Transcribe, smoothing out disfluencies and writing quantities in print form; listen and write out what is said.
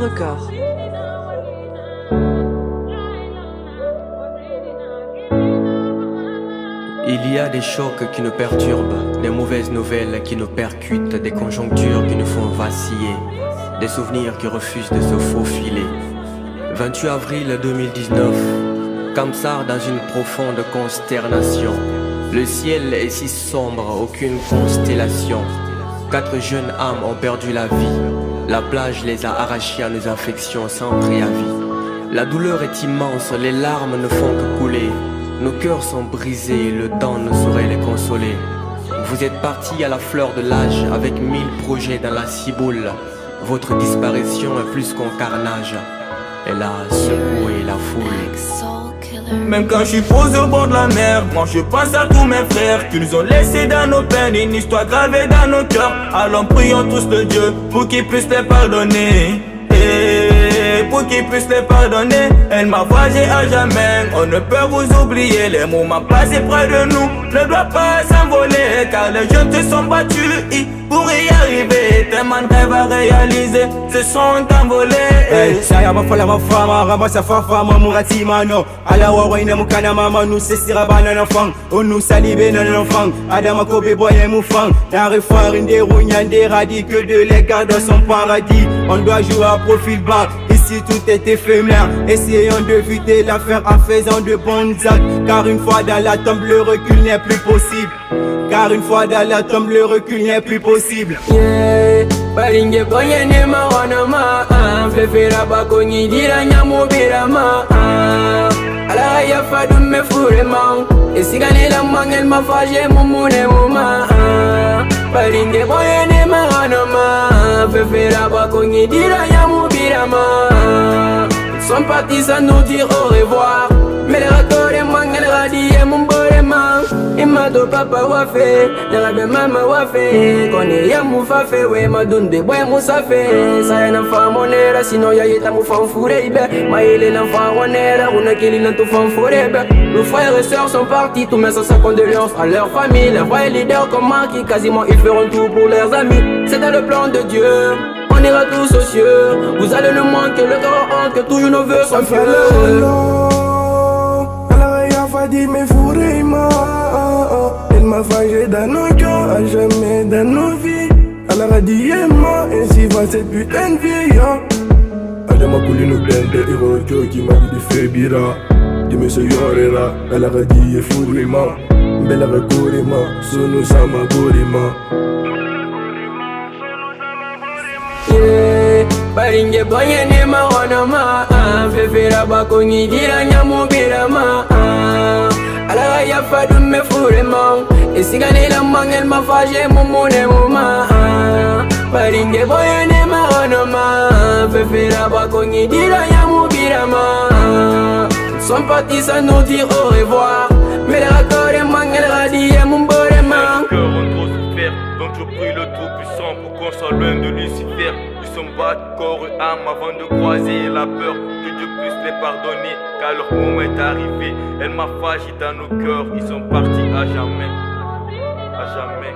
Record. Il y a des chocs qui nous perturbent, des mauvaises nouvelles qui nous percutent, des conjonctures qui nous font vaciller, des souvenirs qui refusent de se faufiler. 28 avril 2019, Kamsar dans une profonde consternation. Le ciel est si sombre, aucune constellation. 4 jeunes âmes ont perdu la vie. La plage les a arrachés à nos affections sans préavis. La douleur est immense, les larmes ne font que couler. Nos cœurs sont brisés, le temps ne saurait les consoler. Vous êtes partis à la fleur de l'âge avec 1000 projets dans la ciboule. Votre disparition est plus qu'un carnage. Elle a secoué la foule. Même quand je suis posé au bord de la mer, moi je pense à tous mes frères qui nous ont laissé dans nos peines, une histoire gravée dans nos cœurs. Alors prions tous le Dieu pour qu'il puisse les pardonner. Pour qu'il puisse les pardonner. Elle m'a voyagé à jamais. On ne peut vous oublier. Les moments passés près de nous ne doivent pas s'envoler, car les jeunes se sont battus pour y arriver. Tellement de rêves à réaliser se sont envolés. Saya bafala bafama ramasa fafa mamurati mano ala wawaina mukana mama nous sesira bana n'enfant on nous salibe non enfant adama kobe boye moufang n'arrive faire une dérouille des radis que de les gardes dans son paradis. On doit jouer à profil bas. Ici tout est éphémère. Essayons de éviter l'affaire en faisant de bons actes, car une fois dans la tombe le recul n'est plus possible. Car une fois dans la tombe le recul n'est plus possible. Yeah, baringe boye ne mawana ma fefera bakonyi dira nyamubira ma ala ya fadum me furema esigane la mangel mafaje mumune muma baringe boye ne mawana ma fefera bakonyi dira nyamubira ma sont partis sans nous dire au revoir, mais les raccords et mangel radie mon borema imado papa wafe narabe mama wafe kone ya mufafe we madunde boy musafe saya na famonera sino ya yeta mu fanfure ibe maile na famonera una kili na tu fanfure be. Nos frères et sœurs sont partis, tous mes sincères condoléances à leur famille. Les vrais leaders comme Marquis, quasiment ils feront tout pour leurs amis. C'était le plan de Dieu, on ira tous aux cieux. Vous allez nous manquer, le cœur en honte, que toujours nos vœux sont pieux. Dit mes fourrés, elle m'a fâché dans nos cœurs, à jamais dans nos vies. Elle a dit moi, ainsi va cette putain de vie. Elle m'a coulé nos blends de héros qui m'a dit de faire bira. Dis me ce yorera, elle a dit fourré, belle avec gourima, sono sama gourima. Baringe boye ne mawana ma fefera bakonyi dira nyamubira ma ala ya fadum me furema esigane la mangel mafaje mumune muma baringe boye ne mawana ma fefera bakonyi dira nyamubira ma sont partis sans nous dire au revoir, mais les raccords et mangel radie mon borema. Les cœurs ont trop souffert, donc je prie le Tout-Puissant pour qu'on soit loin de Lucifer. Ils sont battus corps et âme avant de croiser la peur. Que Dieu puisse les pardonner, car leur moment est arrivé. Elle m'a fâché dans nos cœurs, ils sont partis à jamais. À jamais.